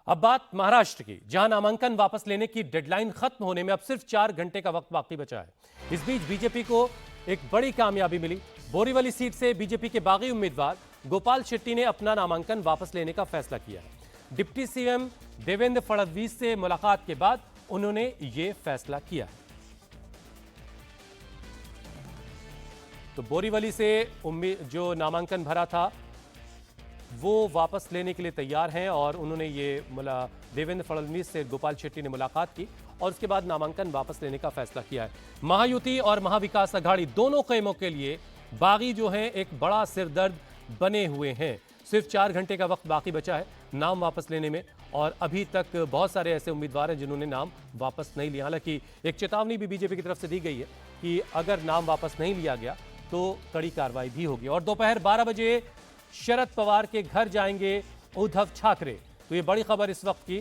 अब बात महाराष्ट्र की, जहां नामांकन वापस लेने की डेडलाइन खत्म होने में अब सिर्फ 4 घंटे का वक्त बाकी बचा है। इस बीच बीजेपी को एक बड़ी कामयाबी मिली। बोरीवली सीट से बीजेपी के बागी उम्मीदवार गोपाल शेट्टी ने अपना नामांकन वापस लेने का फैसला किया है। डिप्टी सीएम देवेंद्र फडणवीस से मुलाकात के बाद उन्होंने ये फैसला किया है। तो बोरीवली से जो नामांकन भरा था वो वापस लेने के लिए तैयार हैं और उन्होंने ये देवेंद्र फडणवीस से गोपाल शेट्टी ने मुलाकात की और उसके बाद नामांकन वापस लेने का फैसला किया है। महायुति और महाविकास अघाड़ी दोनों खेमों के लिए बागी जो हैं एक बड़ा सिरदर्द बने हुए हैं। सिर्फ 4 घंटे का वक्त बाकी बचा है नाम वापस लेने में और अभी तक बहुत सारे ऐसे उम्मीदवार हैं जिन्होंने नाम वापस नहीं लिया। हालांकि एक चेतावनी भी बीजेपी की तरफ से दी गई है कि अगर नाम वापस नहीं लिया गया तो कड़ी कार्रवाई भी होगी। और दोपहर 12 बजे शरद पवार के घर जाएंगे उद्धव ठाकरे। तो ये बड़ी खबर इस वक्त की,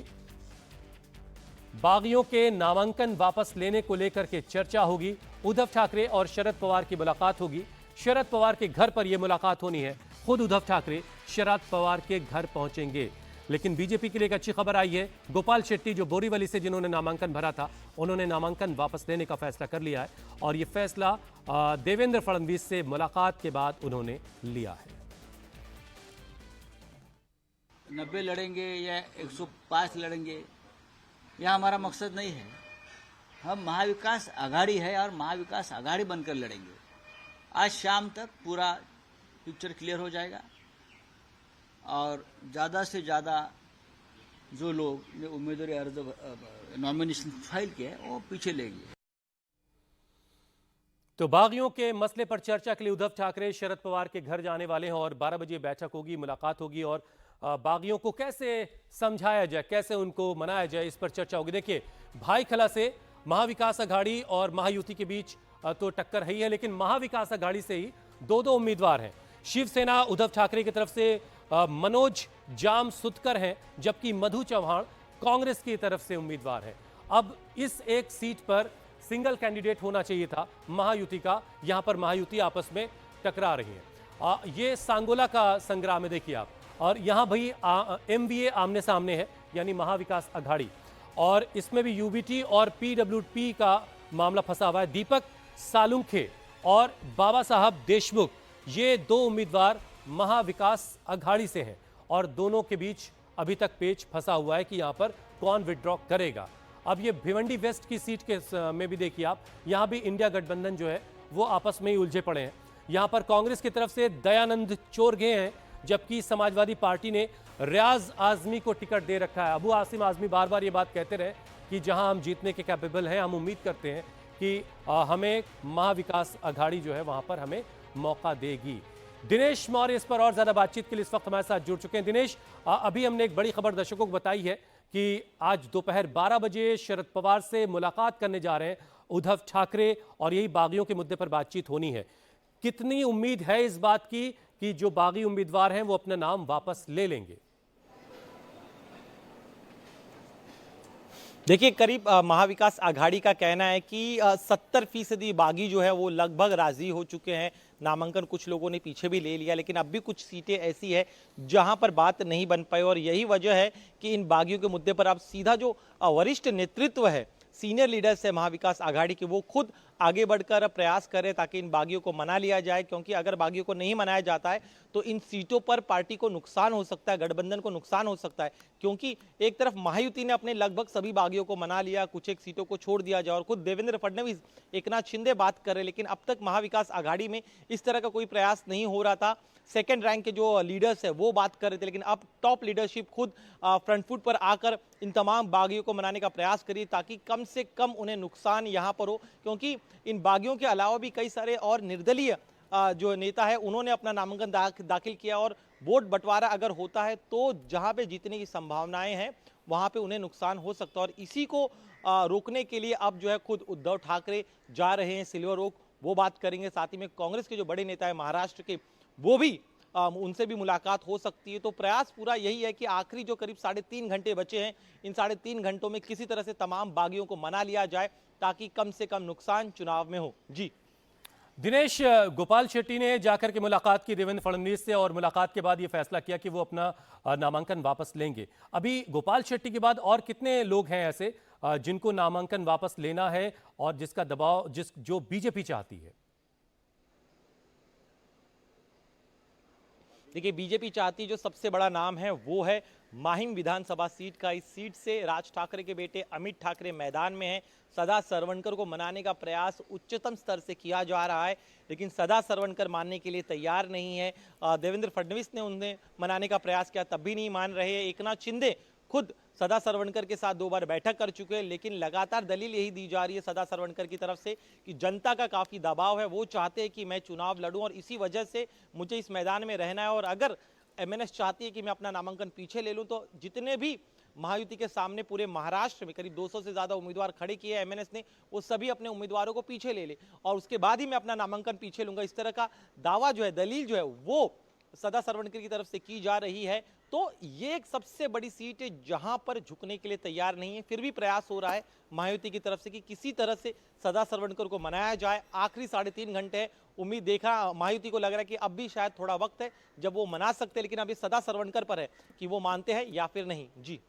बागियों के नामांकन वापस लेने को लेकर के चर्चा होगी। उद्धव ठाकरे और शरद पवार की मुलाकात होगी। शरद पवार के घर पर यह मुलाकात होनी है। खुद उद्धव ठाकरे शरद पवार के घर पहुंचेंगे। लेकिन बीजेपी के लिए एक अच्छी खबर आई है। गोपाल शेट्टी जो बोरीवली से जिन्होंने नामांकन भरा था उन्होंने नामांकन वापस लेने का फैसला कर लिया है और यह फैसला देवेंद्र फडणवीस से मुलाकात के बाद उन्होंने लिया है। 90 लड़ेंगे या 105 लड़ेंगे, यह हमारा मकसद नहीं है। हम महाविकास आघाड़ी है और महाविकास आघाड़ी बनकर लड़ेंगे। आज शाम तक पूरा पिक्चर क्लियर हो जाएगा और ज़्यादा से ज़्यादा जो लोग उम्मीदवारी अर्ज नॉमिनेशन फाइल किए वो पीछे लेंगे। तो बागियों के मसले पर चर्चा के लिए उद्धव ठाकरे शरद पवार के घर जाने वाले हैं और 12 बजे बैठक होगी, मुलाकात होगी और बागियों को कैसे समझाया जाए, कैसे उनको मनाया जाए, इस पर चर्चा होगी। देखिए, भाईखला से महाविकास अघाड़ी और महायुति के बीच तो टक्कर है ही है, लेकिन महाविकास अघाड़ी से ही दो उम्मीदवार हैं। शिवसेना उद्धव ठाकरे की तरफ से मनोज जाम सुतकर हैं, जबकि मधु चौहान कांग्रेस की तरफ से उम्मीदवार हैं। अब इस एक सीट पर सिंगल कैंडिडेट होना चाहिए था महायुति का, यहां पर महायुति आपस में टकरा रही है। ये सांगोला का संग्राम है, देखिए आप। और यहां भाई एमवीए आमने सामने है, यानी महाविकास अघाड़ी, और इसमें भी यूबीटी और पीडब्ल्यूपी का मामला फंसा हुआ है। दीपक सालुंखे और बाबा साहब देशमुख, ये दो उम्मीदवार महाविकास अघाड़ी से हैं और दोनों के बीच अभी तक पेच फंसा हुआ है कि यहां पर कौन विड्रॉ करेगा। अब ये भिवंडी वेस्ट की सीट के में भी देखिए आप, यहां भी इंडिया गठबंधन जो है वो आपस में ही उलझे पड़े हैं। यहां पर कांग्रेस की तरफ से दयानंद चोरगे हैं, जबकि समाजवादी पार्टी ने रियाज आजमी को टिकट दे रखा है। अबू आसिम आजमी बार बार ये बात कहते रहे कि जहां हम जीतने के कैपेबल हैं, हम उम्मीद करते हैं कि हमें महाविकास अघाड़ी जो है वहां पर हमें मौका देगी। दिनेश मौर्य इस पर और ज्यादा बातचीत के लिए इस वक्त हमारे साथ जुड़ चुके हैं। दिनेश, अभी हमने एक बड़ी खबर दर्शकों को बताई है कि आज दोपहर 12 बजे शरद पवार से मुलाकात करने जा रहे हैं उद्धव ठाकरे और यही बागियों के मुद्दे पर बातचीत होनी है। कितनी उम्मीद है इस बात की कि जो बागी उम्मीदवार हैं वो अपना नाम वापस ले लेंगे? देखिए, करीब महाविकास आघाड़ी का कहना है कि 70% बागी जो है वो लगभग राजी हो चुके हैं। नामांकन कुछ लोगों ने पीछे भी ले लिया, लेकिन अब भी कुछ सीटें ऐसी है जहां पर बात नहीं बन पाई और यही वजह है कि इन बागियों के मुद्दे पर अब सीधा जो वरिष्ठ नेतृत्व है, सीनियर लीडर्स है महाविकास आघाड़ी के, वो खुद आगे बढ़कर प्रयास करें ताकि इन बागियों को मना लिया जाए। क्योंकि अगर बागियों को नहीं मनाया जाता है तो इन सीटों पर पार्टी को नुकसान हो सकता है, गठबंधन को नुकसान हो सकता है। क्योंकि एक तरफ महायुति ने अपने लगभग सभी बागियों को मना लिया, कुछ एक सीटों को छोड़ दिया जाए और खुद देवेंद्र फडणवीस, एकनाथ शिंदे बात कर रहे, लेकिन अब तक महाविकास आघाड़ी में इस तरह का कोई प्रयास नहीं हो रहा था। सेकेंड रैंक के जो लीडर्स है वो बात कर रहे थे, लेकिन अब टॉप लीडरशिप खुद फ्रंट फुट पर आकर इन तमाम बागियों को मनाने का प्रयास करिए ताकि कम से कम उन्हें नुकसान यहां पर हो। क्योंकि इन बागियों के अलावा भी कई सारे और निर्दलीय जो नेता है उन्होंने अपना नामांकन दाखिल किया और वोट बंटवारा अगर होता है तो जहां पे जीतने की संभावनाएं हैं वहां पे उन्हें नुकसान हो सकता है। और इसी को रोकने के लिए अब जो है खुद उद्धव ठाकरे जा रहे हैं सिल्वर ओक, वो बात करेंगे। साथ ही में कांग्रेस के जो बड़े नेता है महाराष्ट्र के, वो भी उनसे भी मुलाकात हो सकती है। तो प्रयास पूरा यही है कि आखिरी जो करीब 3.5 घंटे बचे हैं, इन 3.5 घंटों में किसी तरह से तमाम बागियों को मना लिया जाए ताकि कम से कम नुकसान चुनाव में हो। जी दिनेश, गोपाल शेट्टी ने जाकर के मुलाकात की देवेंद्र फडणवीस से और मुलाकात के बाद ये फैसला किया कि वो अपना नामांकन वापस लेंगे। अभी गोपाल शेट्टी के बाद और कितने लोग हैं ऐसे जिनको नामांकन वापस लेना है और जिसका दबाव जो बीजेपी चाहती है? देखिए, बीजेपी चाहती जो सबसे बड़ा नाम है वो है माहिम विधानसभा सीट का। इस सीट से राज ठाकरे के बेटे अमित ठाकरे मैदान में हैं। सदा सरवणकर को मनाने का प्रयास उच्चतम स्तर से किया जा रहा है, लेकिन सदा सरवणकर मानने के लिए तैयार नहीं है। देवेंद्र फडणवीस ने उन्हें मनाने का प्रयास किया, तब भी नहीं मान रहे। एकनाथ शिंदे खुद सदा सरवणकर के साथ 2 बार बैठक कर चुके हैं, लेकिन लगातार दलील यही दी जा रही है सदा सरवणकर की तरफ से कि जनता का काफी दबाव है। वो चाहते हैं कि मैं चुनाव लड़ूं और इसी वजह से मुझे इस मैदान में रहना है। और अगर एमएनएस चाहती है कि मैं अपना नामांकन पीछे ले लूं, तो जितने भी महायुति के सामने पूरे महाराष्ट्र में करीब 200 से ज्यादा उम्मीदवार खड़े किए एमएनएस ने, वो सभी अपने उम्मीदवारों को पीछे ले ले और उसके बाद ही मैं अपना नामांकन पीछे लूंगा। इस तरह का दावा जो है, दलील जो है, वो सदा सरवणकर की तरफ से की जा रही है। तो ये एक सबसे बड़ी सीट है जहां पर झुकने के लिए तैयार नहीं है। फिर भी प्रयास हो रहा है महायुति की तरफ से कि किसी तरह से सदा सरवणकर को मनाया जाए। आखिरी 3.5 घंटे है, उम्मीद देखा महायुति को लग रहा है कि अब भी शायद थोड़ा वक्त है जब वो मना सकते हैं, लेकिन अभी सदा सरवणकर पर है कि वो मानते हैं या फिर नहीं। जी।